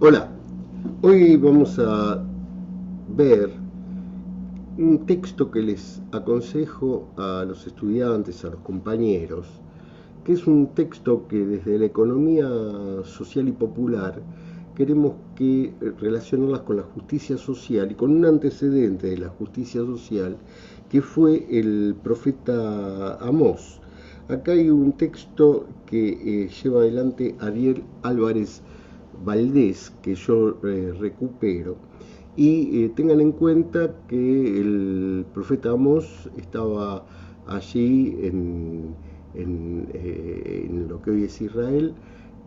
Hola, hoy vamos a ver un texto que les aconsejo a los estudiantes, a los compañeros, que es un texto que desde la economía social y popular queremos que relacionarlas con la justicia social y con un antecedente de la justicia social que fue el profeta Amós. Acá hay un texto que lleva adelante Ariel Álvarez Valdés, que yo recupero. Y tengan en cuenta que el profeta Amós estaba allí en lo que hoy es Israel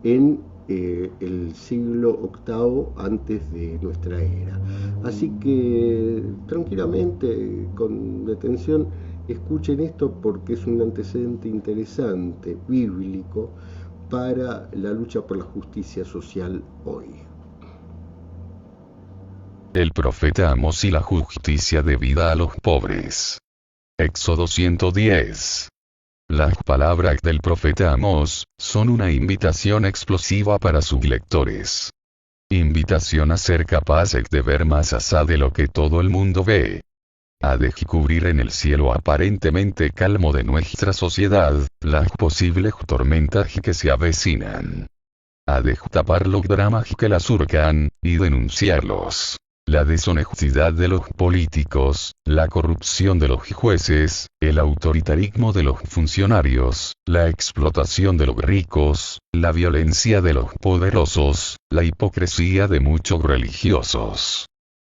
en el siglo octavo antes de nuestra era. Así que tranquilamente, con detención, escuchen esto porque es un antecedente interesante, bíblico, para la lucha por la justicia social hoy. El profeta Amós y la justicia debida a los pobres. Éxodo 110. Las palabras del profeta Amós son una invitación explosiva para sus lectores. Invitación a ser capaces de ver más allá de lo que todo el mundo ve. A descubrir en el cielo aparentemente calmo de nuestra sociedad, las posibles tormentas que se avecinan. A destapar los dramas que la surcan, y denunciarlos. La deshonestidad de los políticos, la corrupción de los jueces, el autoritarismo de los funcionarios, la explotación de los ricos, la violencia de los poderosos, la hipocresía de muchos religiosos.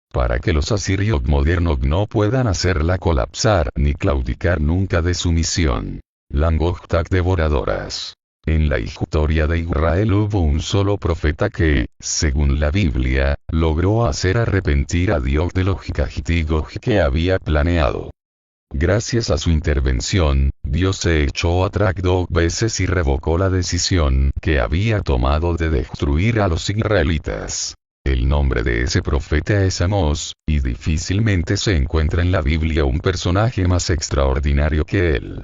Para que los asirios modernos no puedan hacerla colapsar ni claudicar nunca de su misión. Langostas devoradoras. En la historia de Israel hubo un solo profeta que, según la Biblia, logró hacer arrepentir a Dios de los castigos que había planeado. Gracias a su intervención, Dios se echó atrás 2 veces y revocó la decisión que había tomado de destruir a los israelitas. El nombre de ese profeta es Amós, y difícilmente se encuentra en la Biblia un personaje más extraordinario que él.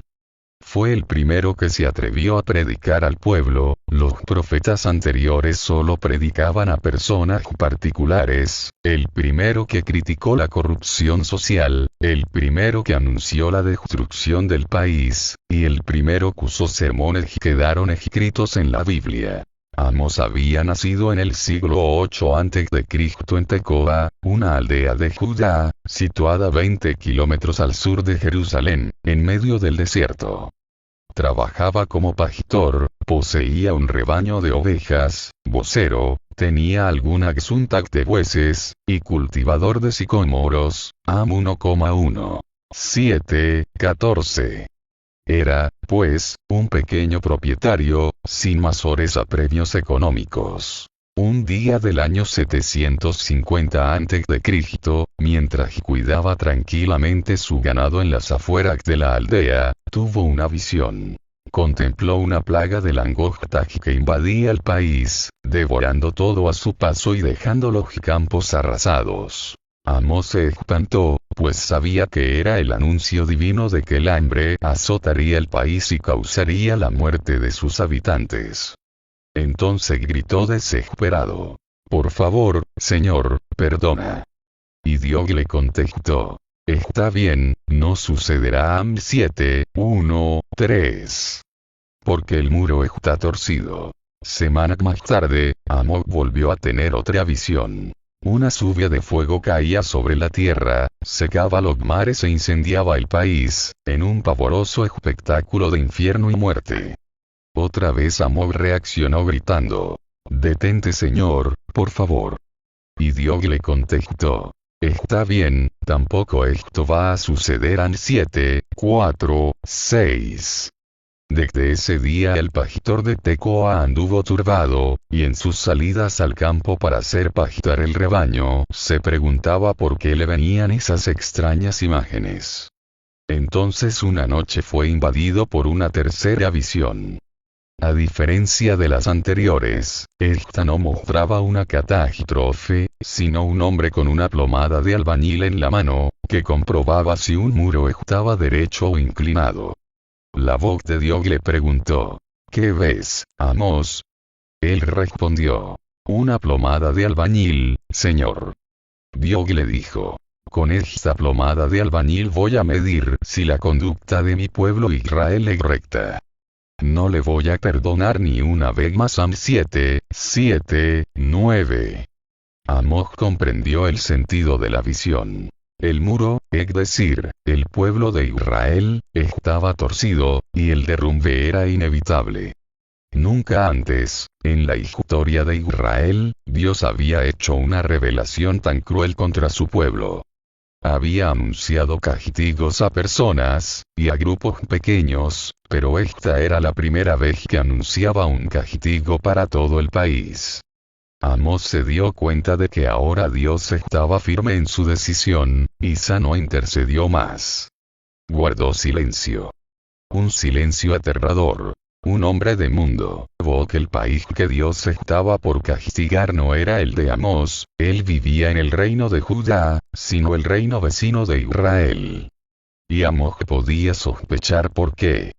Fue el primero que se atrevió a predicar al pueblo. Los profetas anteriores solo predicaban a personas particulares, el primero que criticó la corrupción social, el primero que anunció la destrucción del país, y el primero cuyos sermones quedaron escritos en la Biblia. Amós había nacido en el siglo 8 a.C. en Tecoa, una aldea de Judá, situada 20 kilómetros al sur de Jerusalén, en medio del desierto. Trabajaba como pastor, poseía un rebaño de ovejas, vocero, tenía alguna xunta de bueyes, y cultivador de sicómoros, Am 1,714. Era, pues, un pequeño propietario, sin mayores apremios económicos. Un día del año 750 a.C., mientras cuidaba tranquilamente su ganado en las afueras de la aldea, tuvo una visión. Contempló una plaga de langostas que invadía el país, devorando todo a su paso y dejando los campos arrasados. Amós se espantó, pues sabía que era el anuncio divino de que el hambre azotaría el país y causaría la muerte de sus habitantes. Entonces gritó desesperado: «Por favor, Señor, perdona». Y Dios le contestó: «Está bien, no sucederá». Am 7:1-3. Porque el muro está torcido. Semanas más tarde, Amós volvió a tener otra visión. Una lluvia de fuego caía sobre la tierra, secaba los mares e incendiaba el país, en un pavoroso espectáculo de infierno y muerte. Otra vez Amós reaccionó gritando: «Detente, Señor, por favor». Y Dios le contestó: «Está bien, tampoco esto va a suceder». An 7:4-6. Desde ese día el pastor de Tecoa anduvo turbado, y en sus salidas al campo para hacer pastar el rebaño, se preguntaba por qué le venían esas extrañas imágenes. Entonces una noche fue invadido por una tercera visión. A diferencia de las anteriores, esta no mostraba una catástrofe, sino un hombre con una plomada de albañil en la mano, que comprobaba si un muro estaba derecho o inclinado. La voz de Dios le preguntó: «¿Qué ves, Amós?». Él respondió: Una plomada de albañil, señor. Dios le dijo. Con esta plomada de albañil voy a medir si la conducta de mi pueblo Israel es recta. No le voy a perdonar ni una vez más. Am 7:9. Amós comprendió el sentido de la visión. El muro, es decir, el pueblo de Israel, estaba torcido, y el derrumbe era inevitable. Nunca antes, en la historia de Israel, Dios había hecho una revelación tan cruel contra su pueblo. Había anunciado castigos a personas, y a grupos pequeños, pero esta era la primera vez que anunciaba un castigo para todo el país. Amós se dio cuenta de que ahora Dios estaba firme en su decisión, y no intercedió más. Guardó silencio. Un silencio aterrador. Un hombre de mundo, vio que el país que Dios estaba por castigar no era el de Amós, él vivía en el reino de Judá, sino el reino vecino de Israel. Y Amós podía sospechar por qué.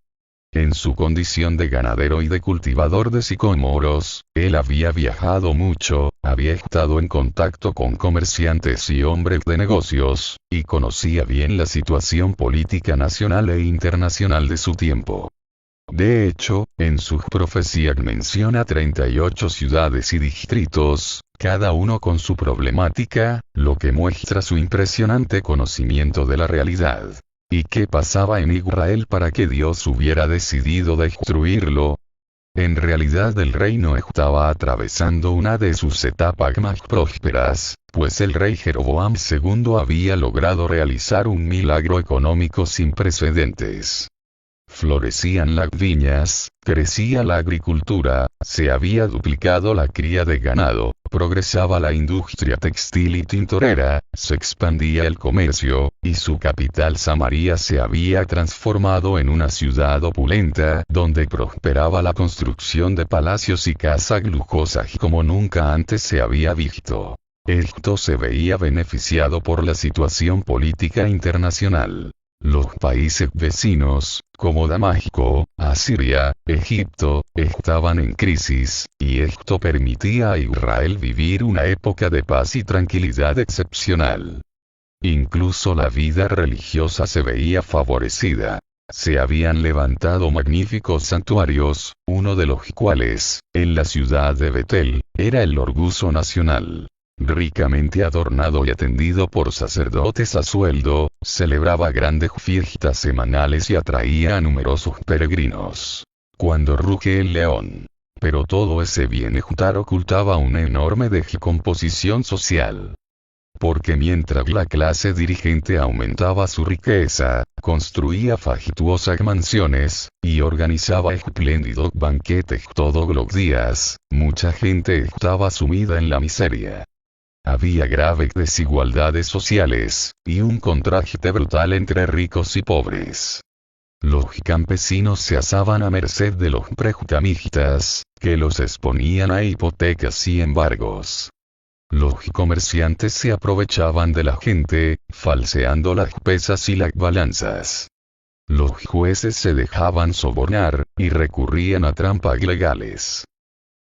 En su condición de ganadero y de cultivador de sicómoros, él había viajado mucho, había estado en contacto con comerciantes y hombres de negocios, y conocía bien la situación política nacional e internacional de su tiempo. De hecho, en su profecía menciona 38 ciudades y distritos, cada uno con su problemática, lo que muestra su impresionante conocimiento de la realidad. ¿Y qué pasaba en Israel para que Dios hubiera decidido destruirlo? En realidad el reino estaba atravesando una de sus etapas más prósperas, pues el rey Jeroboam II había logrado realizar un milagro económico sin precedentes. Florecían las viñas, crecía la agricultura, se había duplicado la cría de ganado, progresaba la industria textil y tintorera, se expandía el comercio, y su capital Samaria se había transformado en una ciudad opulenta, donde prosperaba la construcción de palacios y casas lujosas como nunca antes se había visto. Esto se veía beneficiado por la situación política internacional. Los países vecinos, como Damasco, Asiria, Egipto, estaban en crisis, y esto permitía a Israel vivir una época de paz y tranquilidad excepcional. Incluso la vida religiosa se veía favorecida. Se habían levantado magníficos santuarios, uno de los cuales, en la ciudad de Betel, era el orgullo nacional. Ricamente adornado y atendido por sacerdotes a sueldo, celebraba grandes fiestas semanales y atraía a numerosos peregrinos. Cuando ruge el león. Pero todo ese bienestar ocultaba una enorme descomposición social. Porque mientras la clase dirigente aumentaba su riqueza, construía fastuosas mansiones, y organizaba espléndidos banquetes todos los días, mucha gente estaba sumida en la miseria. Había graves desigualdades sociales, y un contraste brutal entre ricos y pobres. Los campesinos se asaban a merced de los prestamistas, que los exponían a hipotecas y embargos. Los comerciantes se aprovechaban de la gente, falseando las pesas y las balanzas. Los jueces se dejaban sobornar, y recurrían a trampas legales.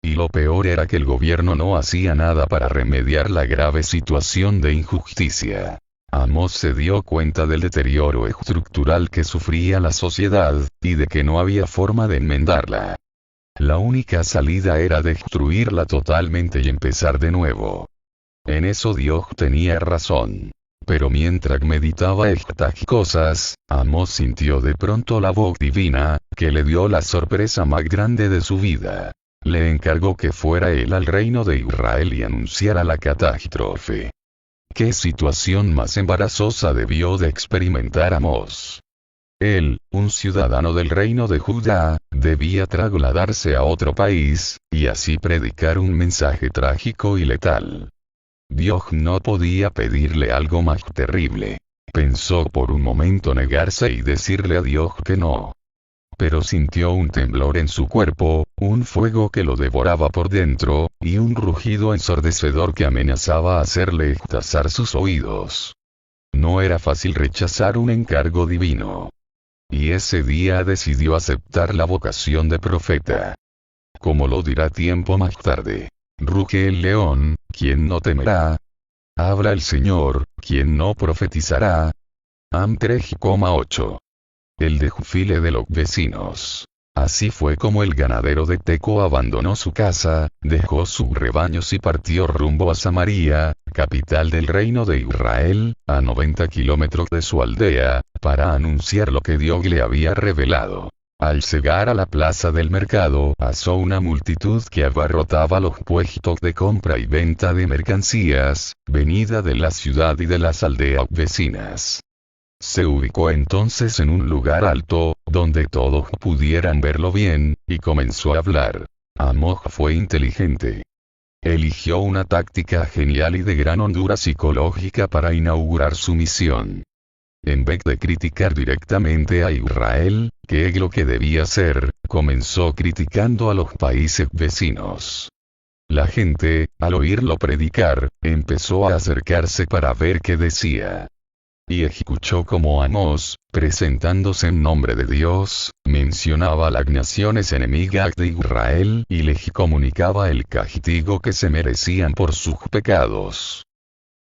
Y lo peor era que el gobierno no hacía nada para remediar la grave situación de injusticia. Amós se dio cuenta del deterioro estructural que sufría la sociedad, y de que no había forma de enmendarla. La única salida era destruirla totalmente y empezar de nuevo. En eso Dios tenía razón. Pero mientras meditaba estas cosas, Amós sintió de pronto la voz divina, que le dio la sorpresa más grande de su vida. Le encargó que fuera él al reino de Israel y anunciara la catástrofe. ¿Qué situación más embarazosa debió de experimentar Amós? Él, un ciudadano del reino de Judá, debía trasladarse a otro país, y así predicar un mensaje trágico y letal. Dios no podía pedirle algo más terrible. Pensó por un momento negarse y decirle a Dios que no. Pero sintió un temblor en su cuerpo, un fuego que lo devoraba por dentro, y un rugido ensordecedor que amenazaba hacerle estazar sus oídos. No era fácil rechazar un encargo divino. Y ese día decidió aceptar la vocación de profeta. Como lo dirá tiempo más tarde. Ruge el león, ¿quién no temerá? Habla el Señor, ¿quién no profetizará? Am 3,8. El desfile de los vecinos. Así fue como el ganadero de Teco abandonó su casa, dejó sus rebaños y partió rumbo a Samaria, capital del reino de Israel, a 90 kilómetros de su aldea, para anunciar lo que Dios le había revelado. Al llegar a la plaza del mercado, pasó una multitud que abarrotaba los puestos de compra y venta de mercancías, venida de la ciudad y de las aldeas vecinas. Se ubicó entonces en un lugar alto, donde todos pudieran verlo bien, y comenzó a hablar. Amós fue inteligente. Eligió una táctica genial y de gran hondura psicológica para inaugurar su misión. En vez de criticar directamente a Israel, que es lo que debía hacer, comenzó criticando a los países vecinos. La gente, al oírlo predicar, empezó a acercarse para ver qué decía. Y escuchó cómo Amós, presentándose en nombre de Dios, mencionaba a las naciones enemigas de Israel y les comunicaba el castigo que se merecían por sus pecados.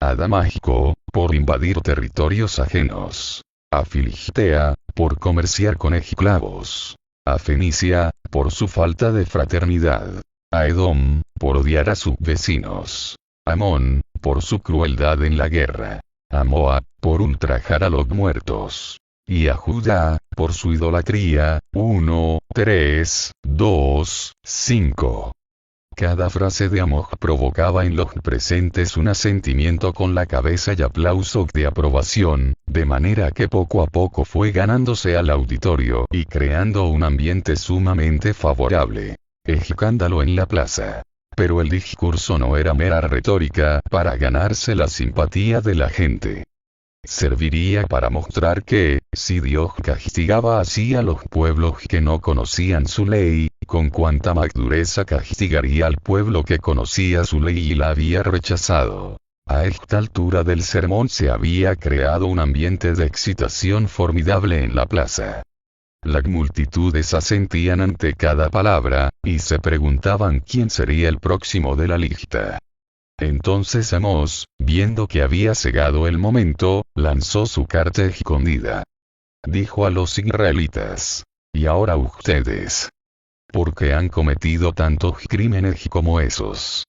A Damasco, por invadir territorios ajenos. A Filistea, por comerciar con esclavos. A Fenicia, por su falta de fraternidad. A Edom, por odiar a sus vecinos. A Amón, por su crueldad en la guerra. A Moab, por ultrajar a los muertos. Y a Judá, por su idolatría. 1, 3, 2, 5. Cada frase de Amós provocaba en los presentes un asentimiento con la cabeza y aplausos de aprobación, de manera que poco a poco fue ganándose al auditorio y creando un ambiente sumamente favorable. Escándalo en la plaza. Pero el discurso no era mera retórica para ganarse la simpatía de la gente. Serviría para mostrar que, si Dios castigaba así a los pueblos que no conocían su ley, con cuánta más dureza castigaría al pueblo que conocía su ley y la había rechazado. A esta altura del sermón se había creado un ambiente de excitación formidable en la plaza. Las multitudes asentían ante cada palabra, y se preguntaban quién sería el próximo de la lista. Entonces Amós, viendo que había llegado el momento, lanzó su carta escondida. Dijo a los israelitas: y ahora ustedes, ¿por qué han cometido tantos crímenes como esos?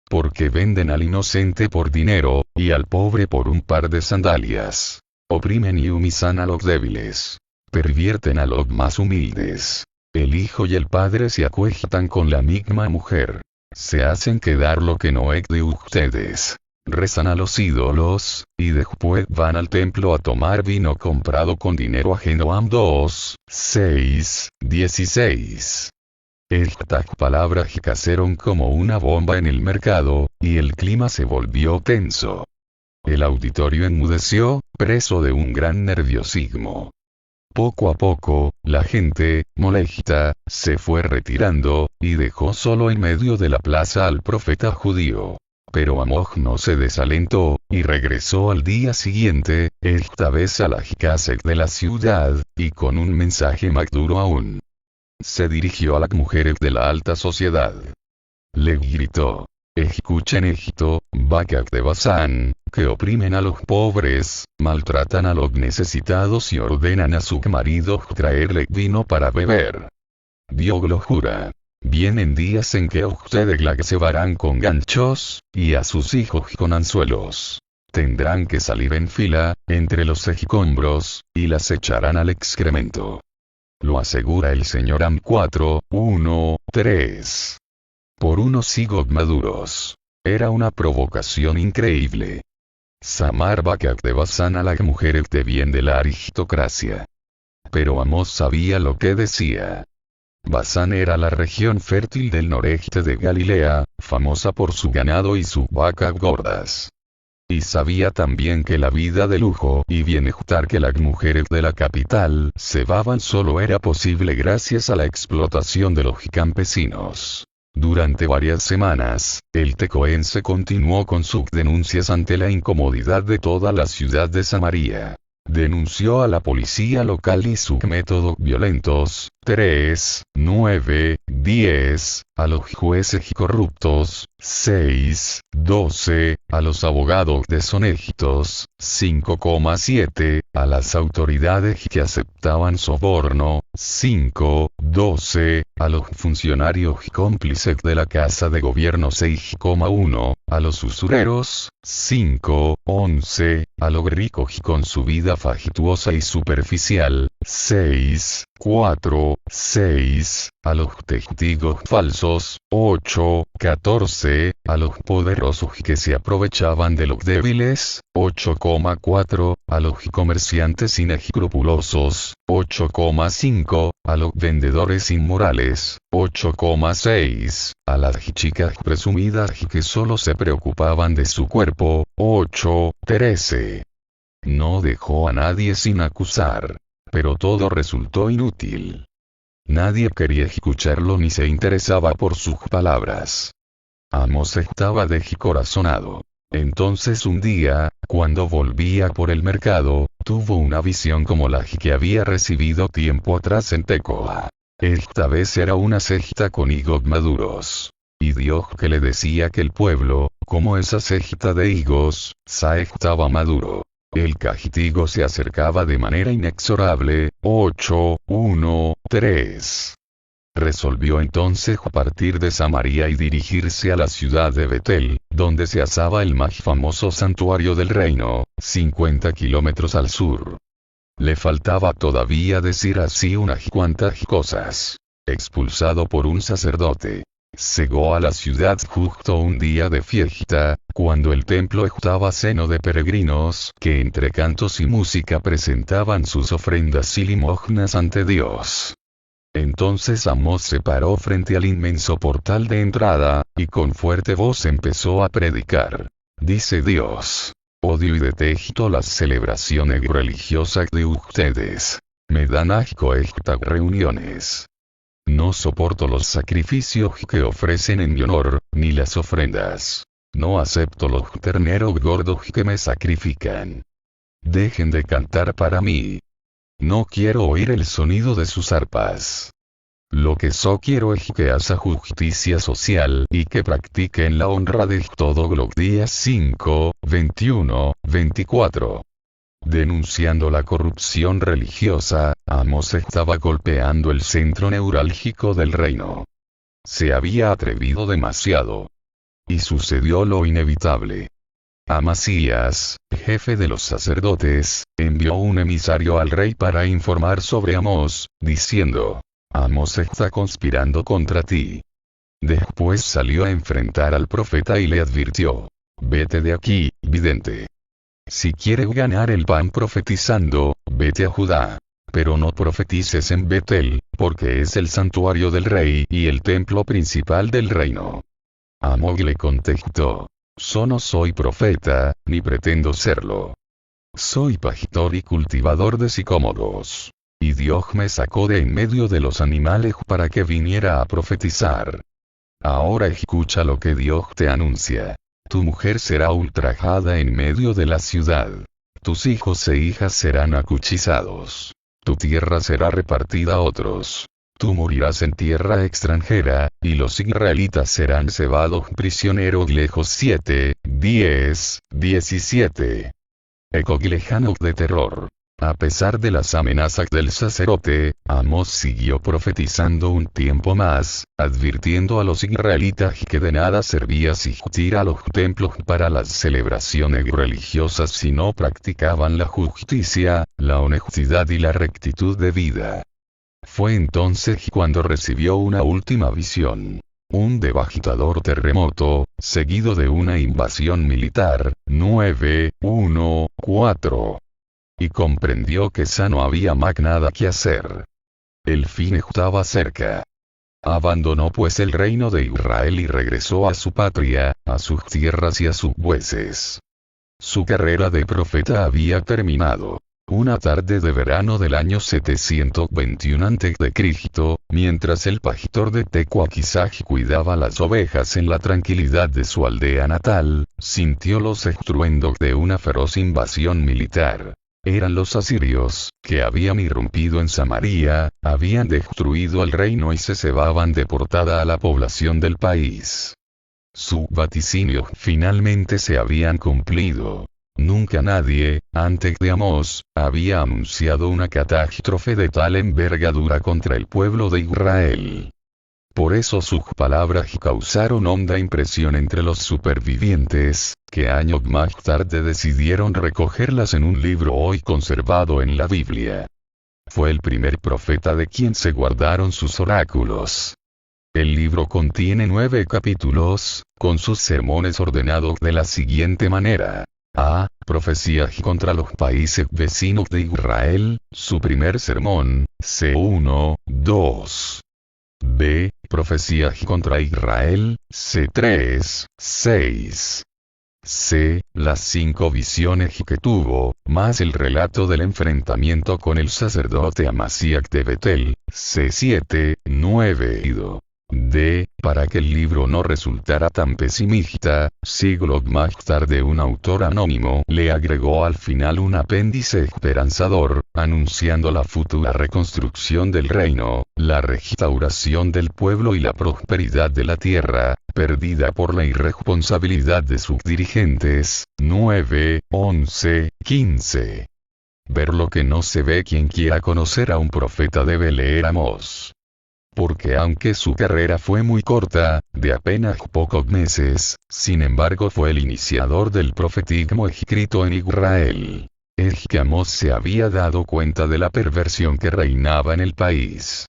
Porque venden al inocente por dinero, y al pobre por un par de sandalias. Oprimen y humillan a los débiles. Pervierten a los más humildes. El hijo y el padre se acuestan con la misma mujer. Se hacen quedar lo que no es de ustedes. Rezan a los ídolos, y después van al templo a tomar vino comprado con dinero ajeno. Am 2, 6, 16. Estas palabras cayeron como una bomba en el mercado, y el clima se volvió tenso. El auditorio enmudeció, preso de un gran nerviosismo. Poco a poco, la gente, molesta, se fue retirando, y dejó solo en medio de la plaza al profeta judío. Pero Amós no se desalentó, y regresó al día siguiente, esta vez a las casas de la ciudad, y con un mensaje más duro aún. Se dirigió a las mujeres de la alta sociedad. Le gritó: escuchen esto, vacas de Basán, que oprimen a los pobres, maltratan a los necesitados y ordenan a sus maridos traerle vino para beber. Dios lo jura. Vienen días en que ustedes la cebarán con ganchos, y a sus hijos con anzuelos. Tendrán que salir en fila, entre los escombros, y las echarán al excremento. Lo asegura el Señor. Am 4, 1, 3. Por unos higos maduros. Era una provocación increíble. Samar vacas de Basán a las mujeres de bien de la aristocracia. Pero Amós sabía lo que decía. Basán era la región fértil del noreste de Galilea, famosa por su ganado y sus vacas gordas. Y sabía también que la vida de lujo y bienestar que las mujeres de la capital cebaban solo era posible gracias a la explotación de los campesinos. Durante varias semanas, el tecoense continuó con sus denuncias ante la incomodidad de toda la ciudad de Samaria. Denunció a la policía local y sus métodos violentos, 3, 9, 10, a los jueces corruptos, 6, 12, a los abogados deshonestos, 5,7, a las autoridades que aceptaban soborno, 5, 12, a los funcionarios cómplices de la Casa de Gobierno, 6,1, a los usureros, 5, 11, a los ricos con su vida fastuosa y superficial, 6, 4, 6, a los testigos falsos, 8, 14, a los poderosos que se aprovechaban de los débiles, 8,4, a los comerciantes inescrupulosos, 8,5, a los vendedores inmorales, 8,6, a las chicas presumidas que solo se preocupaban de su cuerpo, 8, 13. No dejó a nadie sin acusar. Pero todo resultó inútil. Nadie quería escucharlo ni se interesaba por sus palabras. Amós estaba descorazonado. Entonces un día, cuando volvía por el mercado, tuvo una visión como la que había recibido tiempo atrás en Tecoa. Esta vez era una cesta con higos maduros. Y Dios que le decía que el pueblo, como esa cesta de higos, ya estaba maduro. El castigo se acercaba de manera inexorable, 8, 1, 3. Resolvió entonces partir de Samaria y dirigirse a la ciudad de Betel, donde se alzaba el más famoso santuario del reino, 50 kilómetros al sur. Le faltaba todavía decir así unas cuantas cosas. Expulsado por un sacerdote. Llegó a la ciudad justo un día de fiesta, cuando el templo estaba lleno de peregrinos que entre cantos y música presentaban sus ofrendas y limosnas ante Dios. Entonces Amós se paró frente al inmenso portal de entrada, y con fuerte voz empezó a predicar. Dice Dios: odio y detesto las celebraciones religiosas de ustedes. Me dan asco estas reuniones. No soporto los sacrificios que ofrecen en mi honor, ni las ofrendas. No acepto los terneros gordos que me sacrifican. Dejen de cantar para mí. No quiero oír el sonido de sus arpas. Lo que solo quiero es que haga justicia social y que practiquen la honra de todos los días. 5, 21, 24. Denunciando la corrupción religiosa, Amós estaba golpeando el centro neurálgico del reino. Se había atrevido demasiado. Y sucedió lo inevitable. Amasías, jefe de los sacerdotes, envió un emisario al rey para informar sobre Amós, diciendo: Amós está conspirando contra ti. Después salió a enfrentar al profeta y le advirtió: vete de aquí, vidente. Si quieres ganar el pan profetizando, vete a Judá. Pero no profetices en Betel, porque es el santuario del rey y el templo principal del reino. Amós le contestó: yo no soy profeta, ni pretendo serlo. Soy pastor y cultivador de sicómoros. Y Dios me sacó de en medio de los animales para que viniera a profetizar. Ahora escucha lo que Dios te anuncia. Tu mujer será ultrajada en medio de la ciudad. Tus hijos e hijas serán acuchillados. Tu tierra será repartida a otros. Tú morirás en tierra extranjera, y los israelitas serán llevados prisioneros lejos. 7, 10, 17. Eco lejano de terror. A pesar de las amenazas del sacerdote, Amós siguió profetizando un tiempo más, advirtiendo a los israelitas que de nada servía asistir a los templos para las celebraciones religiosas si no practicaban la justicia, la honestidad y la rectitud de vida. Fue entonces cuando recibió una última visión. Un devastador terremoto, seguido de una invasión militar, 9, 1, 4. Y comprendió que ya no había más nada que hacer. El fin estaba cerca. Abandonó pues el reino de Israel y regresó a su patria, a sus tierras y a sus bueyes. Su carrera de profeta había terminado. Una tarde de verano del año 721 a.C., mientras el pastor de Tecoa quizás cuidaba las ovejas en la tranquilidad de su aldea natal, sintió los estruendos de una feroz invasión militar. Eran los asirios, que habían irrumpido en Samaria, habían destruido el reino y se cebaban de portada a la población del país. Su vaticinio finalmente se habían cumplido. Nunca nadie, antes de Amós, había anunciado una catástrofe de tal envergadura contra el pueblo de Israel. Por eso sus palabras causaron honda impresión entre los supervivientes, que años más tarde decidieron recogerlas en un libro hoy conservado en la Biblia. Fue el primer profeta de quien se guardaron sus oráculos. El libro contiene 9 capítulos, con sus sermones ordenados de la siguiente manera. A. Profecías contra los países vecinos de Israel, su primer sermón, C1, 2. B. Profecías contra Israel, C3, 6. C. Las 5 visiones que tuvo, más el relato del enfrentamiento con el sacerdote Amasías de Betel, C7, 9 y 2. D. Para que el libro no resultara tan pesimista, siglos más tarde un autor anónimo le agregó al final un apéndice esperanzador, anunciando la futura reconstrucción del reino, la restauración del pueblo y la prosperidad de la tierra, perdida por la irresponsabilidad de sus dirigentes. 9, 11, 15. Ver lo que no se ve. Quien quiera conocer a un profeta debe leer Amós. Porque aunque su carrera fue muy corta, de apenas pocos meses, sin embargo fue el iniciador del profetismo escrito en Israel. Es que Amós se había dado cuenta de la perversión que reinaba en el país.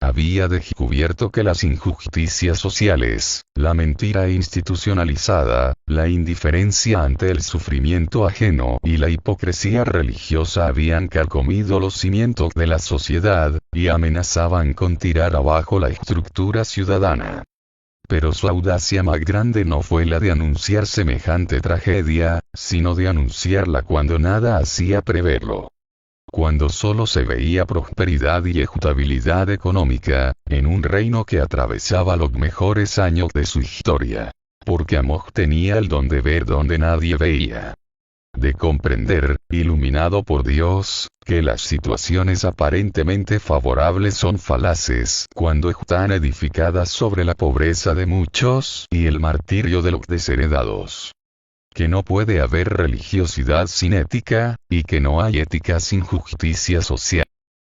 Había descubierto que las injusticias sociales, la mentira institucionalizada, la indiferencia ante el sufrimiento ajeno y la hipocresía religiosa habían carcomido los cimientos de la sociedad, y amenazaban con tirar abajo la estructura ciudadana. Pero su audacia más grande no fue la de anunciar semejante tragedia, sino de anunciarla cuando nada hacía preverlo. Cuando solo se veía prosperidad y estabilidad económica, en un reino que atravesaba los mejores años de su historia. Porque Amós tenía el don de ver donde nadie veía. De comprender, iluminado por Dios, que las situaciones aparentemente favorables son falaces cuando están edificadas sobre la pobreza de muchos y el martirio de los desheredados. Que no puede haber religiosidad sin ética, y que no hay ética sin justicia social.